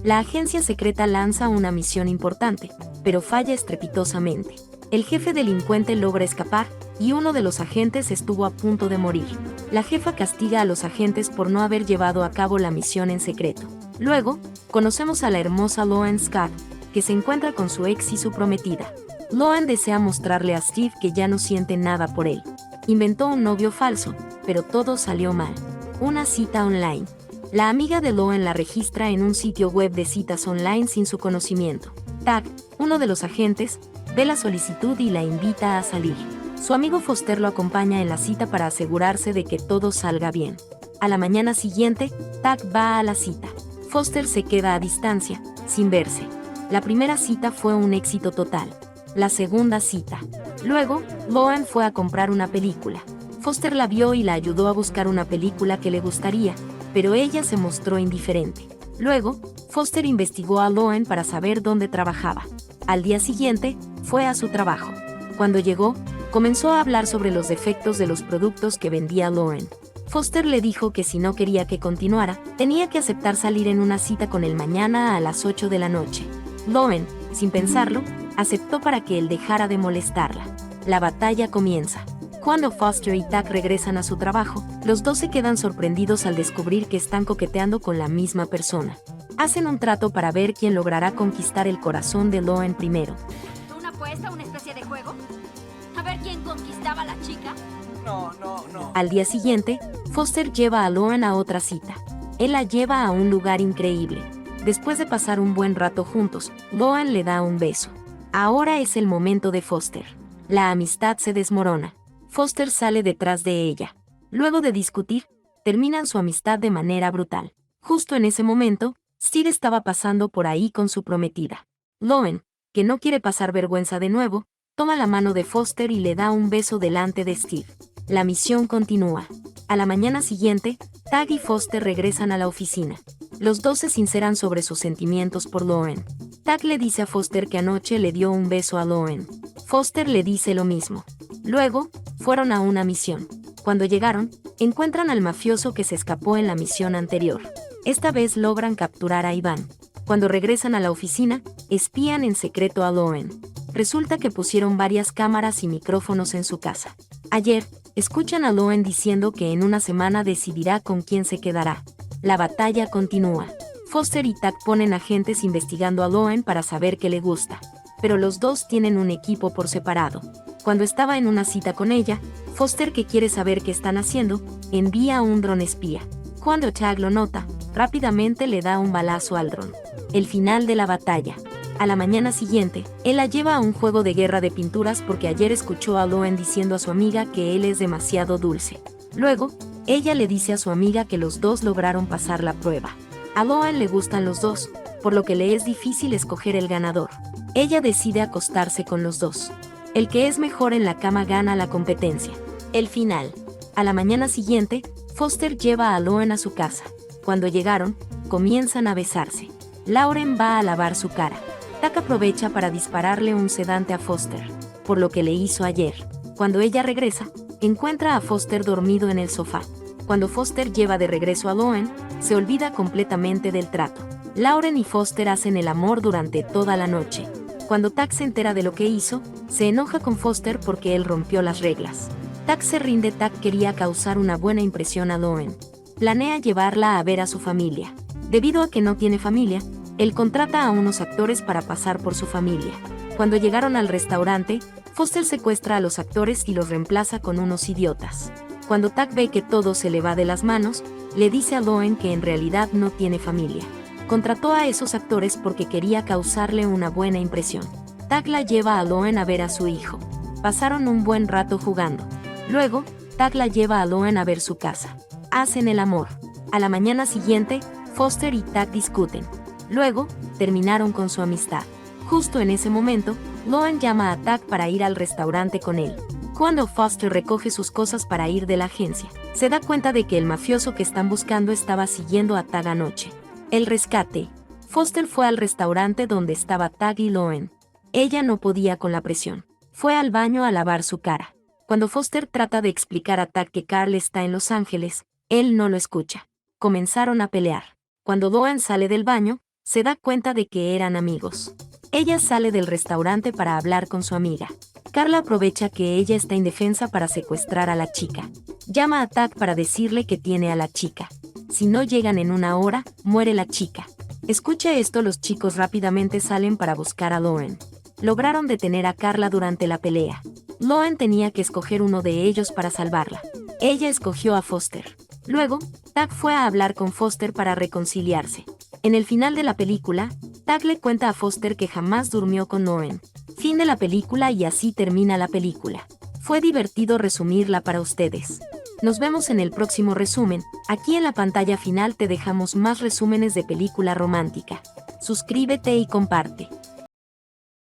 La agencia secreta lanza una misión importante, pero falla estrepitosamente. El jefe delincuente logra escapar, y uno de los agentes estuvo a punto de morir. La jefa castiga a los agentes por no haber llevado a cabo la misión en secreto. Luego, conocemos a la hermosa Loan Scott, que se encuentra con su ex y su prometida. Loan desea mostrarle a Steve que ya no siente nada por él. Inventó un novio falso, pero todo salió mal. Una cita online. La amiga de Loan la registra en un sitio web de citas online sin su conocimiento. Tag, uno de los agentes, ve la solicitud y la invita a salir. Su amigo Foster lo acompaña en la cita para asegurarse de que todo salga bien. A la mañana siguiente, Tag va a la cita. Foster se queda a distancia, sin verse. La primera cita fue un éxito total. La segunda cita. Luego, Loan fue a comprar una película. Foster la vio y la ayudó a buscar una película que le gustaría, pero ella se mostró indiferente. Luego, Foster investigó a Loan para saber dónde trabajaba. Al día siguiente, fue a su trabajo. Cuando llegó, comenzó a hablar sobre los defectos de los productos que vendía Loan. Foster le dijo que si no quería que continuara, tenía que aceptar salir en una cita con él mañana a las 8 de la noche. Loan, sin pensarlo, aceptó para que él dejara de molestarla. La batalla comienza. Cuando Foster y Tag regresan a su trabajo, los dos se quedan sorprendidos al descubrir que están coqueteando con la misma persona. Hacen un trato para ver quién logrará conquistar el corazón de Loan primero. ¿Una apuesta, una especie de juego? ¿A ver quién conquistaba a la chica? No. Al día siguiente, Foster lleva a Loan a otra cita. Él la lleva a un lugar increíble. Después de pasar un buen rato juntos, Loan le da un beso. Ahora es el momento de Foster. La amistad se desmorona. Foster sale detrás de ella. Luego de discutir, terminan su amistad de manera brutal. Justo en ese momento, Steve estaba pasando por ahí con su prometida. Loan, que no quiere pasar vergüenza de nuevo, toma la mano de Foster y le da un beso delante de Steve. La misión continúa. A la mañana siguiente, Tag y Foster regresan a la oficina. Los dos se sinceran sobre sus sentimientos por Loan. Tag le dice a Foster que anoche le dio un beso a Loan. Foster le dice lo mismo. Luego, fueron a una misión. Cuando llegaron, encuentran al mafioso que se escapó en la misión anterior. Esta vez logran capturar a Iván. Cuando regresan a la oficina, espían en secreto a Loan. Resulta que pusieron varias cámaras y micrófonos en su casa. Ayer, escuchan a Loan diciendo que en una semana decidirá con quién se quedará. La batalla continúa. Foster y Tag ponen agentes investigando a Loan para saber qué le gusta. Pero los dos tienen un equipo por separado. Cuando estaba en una cita con ella, Foster, que quiere saber qué están haciendo, envía un dron espía. Cuando Tag lo nota, rápidamente le da un balazo al dron. El final de la batalla. A la mañana siguiente, él la lleva a un juego de guerra de pinturas porque ayer escuchó a Loan diciendo a su amiga que él es demasiado dulce. Luego, ella le dice a su amiga que los dos lograron pasar la prueba. A Loan le gustan los dos, por lo que le es difícil escoger el ganador. Ella decide acostarse con los dos. El que es mejor en la cama gana la competencia. El final. A la mañana siguiente, Foster lleva a Loan a su casa. Cuando llegaron, comienzan a besarse. Lauren va a lavar su cara. Tag aprovecha para dispararle un sedante a Foster, por lo que le hizo ayer. Cuando ella regresa, encuentra a Foster dormido en el sofá. Cuando Foster lleva de regreso a Loan, se olvida completamente del trato. Lauren y Foster hacen el amor durante toda la noche. Cuando Tag se entera de lo que hizo, se enoja con Foster porque él rompió las reglas. Tag se rinde. Tag quería causar una buena impresión a Loan. Planea llevarla a ver a su familia. Debido a que no tiene familia, él contrata a unos actores para pasar por su familia. Cuando llegaron al restaurante, Foster secuestra a los actores y los reemplaza con unos idiotas. Cuando Tag ve que todo se le va de las manos, le dice a Loan que en realidad no tiene familia. Contrató a esos actores porque quería causarle una buena impresión. Tag la lleva a Loan a ver a su hijo. Pasaron un buen rato jugando. Luego, Tag la lleva a Loan a ver su casa. Hacen el amor. A la mañana siguiente, Foster y Tag discuten. Luego, terminaron con su amistad. Justo en ese momento, Loan llama a Tag para ir al restaurante con él. Cuando Foster recoge sus cosas para ir de la agencia, se da cuenta de que el mafioso que están buscando estaba siguiendo a Tag anoche. El rescate. Foster fue al restaurante donde estaba Tag y Loan. Ella no podía con la presión. Fue al baño a lavar su cara. Cuando Foster trata de explicar a Tag que Carl está en Los Ángeles, él no lo escucha. Comenzaron a pelear. Cuando Loan sale del baño, Se da cuenta de que eran amigos. Ella sale del restaurante para hablar con su amiga. Carla aprovecha que ella está indefensa para secuestrar a la chica. Llama a Tak para decirle que tiene a la chica. Si no llegan en una hora, muere la chica. Escucha esto, los chicos rápidamente salen para buscar a Lauren. Lograron detener a Carla durante la pelea. Lauren tenía que escoger uno de ellos para salvarla. Ella escogió a Foster. Luego, Tak fue a hablar con Foster para reconciliarse. En el final de la película, Tak le cuenta a Foster que jamás durmió con Lauren. Fin de la película y así termina la película. Fue divertido resumirla para ustedes. Nos vemos en el próximo resumen. Aquí en la pantalla final te dejamos más resúmenes de película romántica. Suscríbete y comparte.